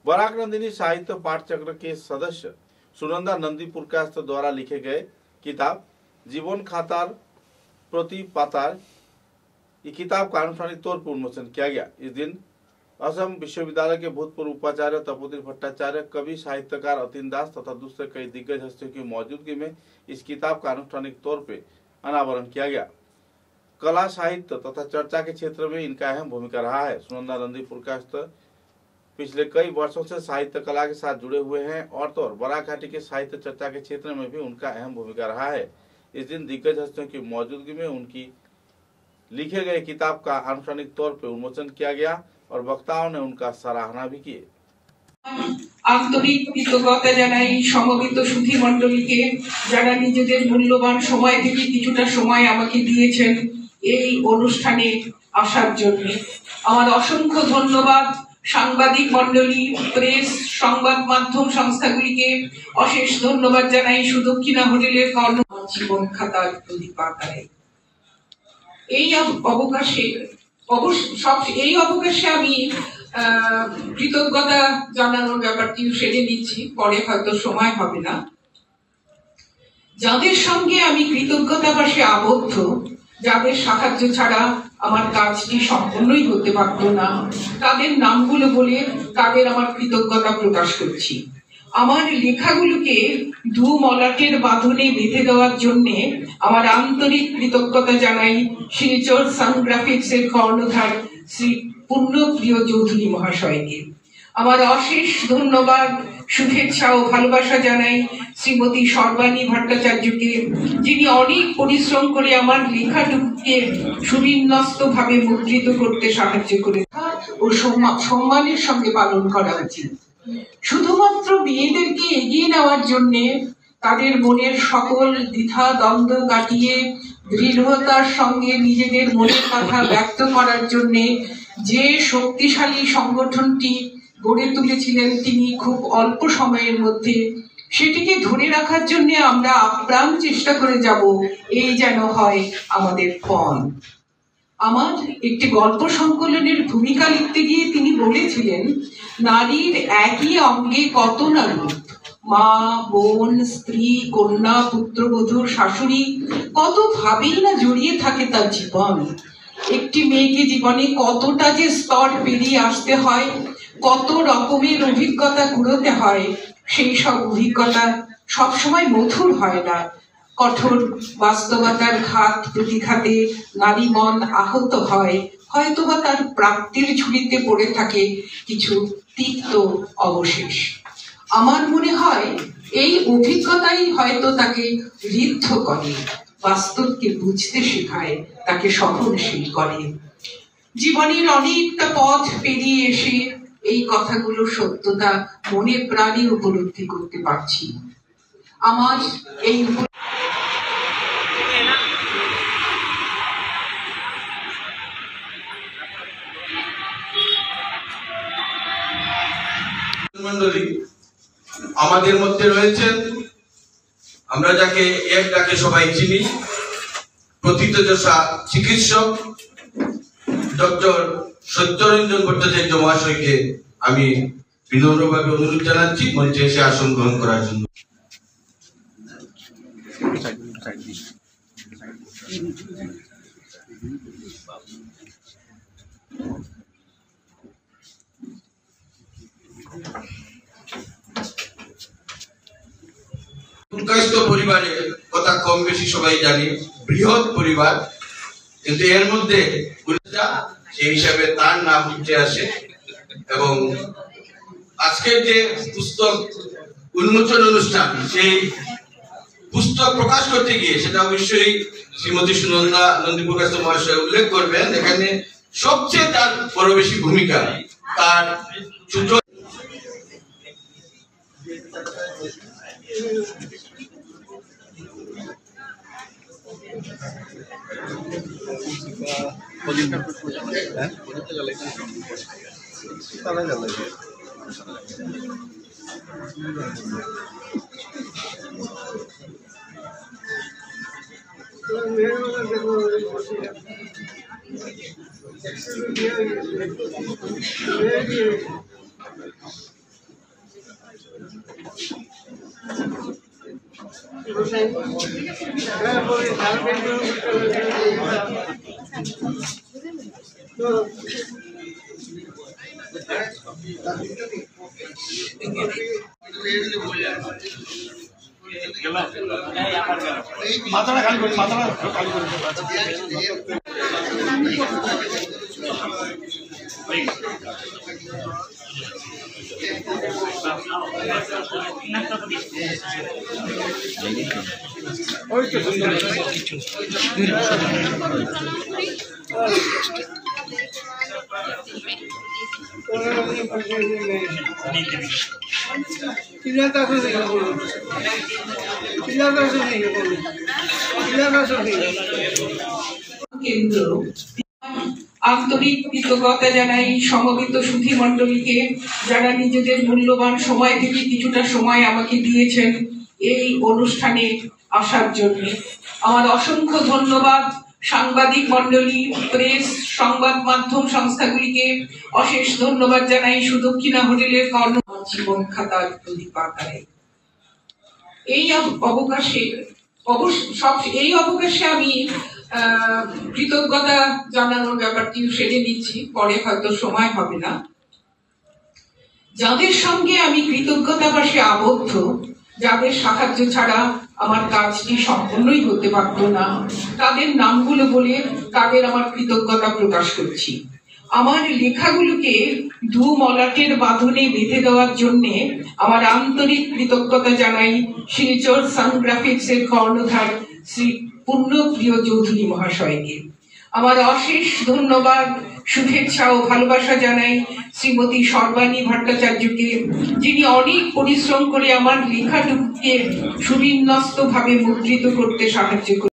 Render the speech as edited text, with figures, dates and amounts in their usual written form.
Barack Nandini साहित्य पाठचक्र के सदस्य सुनंदा नंदीपुरकास्त द्वारा लिखे गए किताब जीवन खातार प्रति पातार ये किताब का आनुষ্ঠাनिक तौर पर उन्मोचन किया गया। इस दिन असम विश्वविद्यालय के भूतपूर्व उपाचार्य तपोधर भट्टाचार्य, कवि साहित्यकार अतीन दास तथा दूसरे कई दिग्गज हस्तियों की मौजूदगी में इस किताब का आनुষ্ঠাनिक तौर पर अनावरण किया गया। कला साहित्य तथा चर्चा के क्षेत्र में इनका अहम भूमिका रहा है। सुनंदा नंदीपुरकास्त पिछले कई वर्षों से साहित्य कला के साथ जुड़े हुए हैं और तो बराक घाटी के साहित्य चर्चा के क्षेत्र में भी उनका अहम भूमिका रहा है। इस दिन दिग्गज हस्तियों की मौजूदगी में उनकी लिखे गए किताब का आनुষ্ঠাनिक तौर पर उन्मोचन किया गया और वक्ताओं ने उनका सराहना भी की। আন্তরিক কৃতজ্ঞতা জানাই সমবেত সুধী মণ্ডলীকে, যারা নিজেদের মূল্যবান সময় থেকে কিছুটা সময় আমাকে দিয়েছেন এই অনুষ্ঠানে আসার জন্য। আমার অসংখ্য ধন্যবাদ সাংবাদিক মণ্ডলী, প্রেস, সংবাদ মাধ্যম সংস্থাগুলিকে অশেষ ধন্যবাদ জানাই সুদক্ষিণা হোটেলের জীবন খাতার প্রতি পাতায়। এই অবকাশে আমি কৃতজ্ঞতা জানানোর ব্যাপারটি সেরে নিচ্ছি, পরে হয়তো সময় হবে না। যাদের সঙ্গে আমি কৃতজ্ঞতাবাসে আবদ্ধ, যাদের সাহায্য ছাড়া আমার কাজটি সম্পূর্ণই হতে পারত না, তাদের নামগুলো বলে তাদের আমার কৃতজ্ঞতা প্রকাশ করছি। আমার লেখাগুলোকে দু মলাটের বাঁধনে বেঁধে দেওয়ার জন্য আমার আন্তরিক কৃতজ্ঞতা জানাই শিলচর সান গ্রাফিক্স এর কর্ণধার শ্রী পুণ্যপ্রিয় চৌধুরী মহাশয়কে। আমার অশেষ ধন্যবাদ, শুভেচ্ছা ও ভালোবাসা জানাই শ্রীমতী সর্বাণী ভট্টাচার্যকে, যিনি অনেক পরিশ্রম করে আমার লেখাটুকুকে সুবিন্যস্ত ভাবে মুদ্রিত করতে সাহায্য করে ও সম্মানের সঙ্গে পালন করা উচিত। শুধুমাত্র মেয়েদেরকে এগিয়ে নেওয়ার জন্য, তাদের মনের সকল দ্বিধা দ্বন্দ্ব কাটিয়ে দৃঢ়তার সঙ্গে নিজেদের মনের কথা ব্যক্ত করার জন্য যে শক্তিশালী সংগঠনটি গড়ে তুলেছিলেন তিনি খুব অল্প সময়ের মধ্যে, সেটিকে ধরে রাখার জন্য আমরা আপ্রাণ চেষ্টা করে যাব, এই যেন হয় আমাদের পণ। আমার একটি গল্প সংকলনের ভূমিকা লিখতে গিয়ে তিনি বলেছিলেন, নারীর একই অঙ্গে কত না রূপ, মা, বোন, স্ত্রী, কন্যা, পুত্রবধূ, শাশুড়ি, কত ভাবেই না জড়িয়ে থাকে তার জীবন। একটি মেয়েকে জীবনে কতটা যে স্তর পেরিয়ে আসতে হয়, কত রকমের অভিজ্ঞতা কুড়োতে হয়, সেই সব অভিজ্ঞতা সবসময় মধুর হয় না। কঠোর বাস্তবতার ঘাত প্রতিঘাতে নারী মন আহত হয়, হয়তোবা তার প্রাপ্তির ঝুড়িতে পড়ে থাকে কিছু তিক্ত অবশেষ। আমার মনে হয় এই অভিজ্ঞতাই হয়তো তাকে ঋদ্ধ করে, বাস্তবকে বুঝতে শেখায়, তাকে সহনশীল করে। জীবনের অনেকটা পথ পেরিয়ে এসে এই কথাগুলো সত্যতা মনে প্রাণে উপলব্ধি করতে পারছি। আমার এই মণ্ডলী আমাদের মধ্যে রয়েছেন, আমরা যাকে এক ডাকে সবাই চিনি, প্রথিতযশা চিকিৎসক ডক্টর সত্যরঞ্জন ভট্টাচার্য মহাশয়কে আমি বিনম্রভাবে অনুরোধ জানাচ্ছি মঞ্চে এসে আসন গ্রহণ করার জন্য। পুরকায়স্থ পরিবারের কথা কম বেশি সবাই জানি, বৃহৎ পরিবার, কিন্তু এর মধ্যে সেই হিসাবে তার নাম উঠে আসে। এবং আজকের যে পুস্তক উন্মোচন অনুষ্ঠান, সেই পুস্তক প্রকাশ করতে গিয়ে সেটা অবশ্যই শ্রীমতী সুনন্দা নন্দীপুরকায়স্থ মহাশয় উল্লেখ করবেন। এখানে সবচেয়ে তার বড় বেশি ভূমিকা তার ছোট মাথাটা খালি করে মাথাটা খালি করে ওই তো সুন্দর কেন্দ্র আন্তরিক কৃতজ্ঞতা জানাই সমবেত সুধী মণ্ডলীকে, যারা নিজেদের মূল্যবান সময় থেকে কিছুটা সময় আমাকে দিয়েছেন এই অনুষ্ঠানে আসার জন্য। আমার অসংখ্য ধন্যবাদ সাংবাদিক মণ্ডলী, প্রেস, সংবাদ মাধ্যম সংস্থাগুলিকে অশেষ ধন্যবাদ জানাই সুদক্ষিণা হোটেলের জীবন খাতার প্রতি পাতায়। এই অবকাশে আমি কৃতজ্ঞতা জানানোর ব্যাপারটি সেরে নিচ্ছি, পরে হয়তো সময় হবে না। যাদের সঙ্গে আমি কৃতজ্ঞতাবাসে আবদ্ধ, যাদের সাহায্য ছাড়া আমার কাজটি সম্পূর্ণই হতে পারত না, তাদের নামগুলো বলে তাদের আমার কৃতজ্ঞতা প্রকাশ করছি। আমার লেখাগুলোকে দু মলাটের বাঁধনে বেঁধে দেওয়ার জন্য আমার আন্তরিক কৃতজ্ঞতা জানাই শিলচর সান গ্রাফিক্স এর কর্ণধার শ্রী পুণ্যপ্রিয় চৌধুরী মহাশয়কে। আমার অশেষ ধন্যবাদ, শুভেচ্ছা ও ভালোবাসা জানাই শ্রীমতী সর্বাণী ভট্টাচার্যকে, যিনি অনেক পরিশ্রম করে আমার লেখাটুকুকে সুবিন্যস্ত ভাবে মুদ্রিত করতে সাহায্য করেন।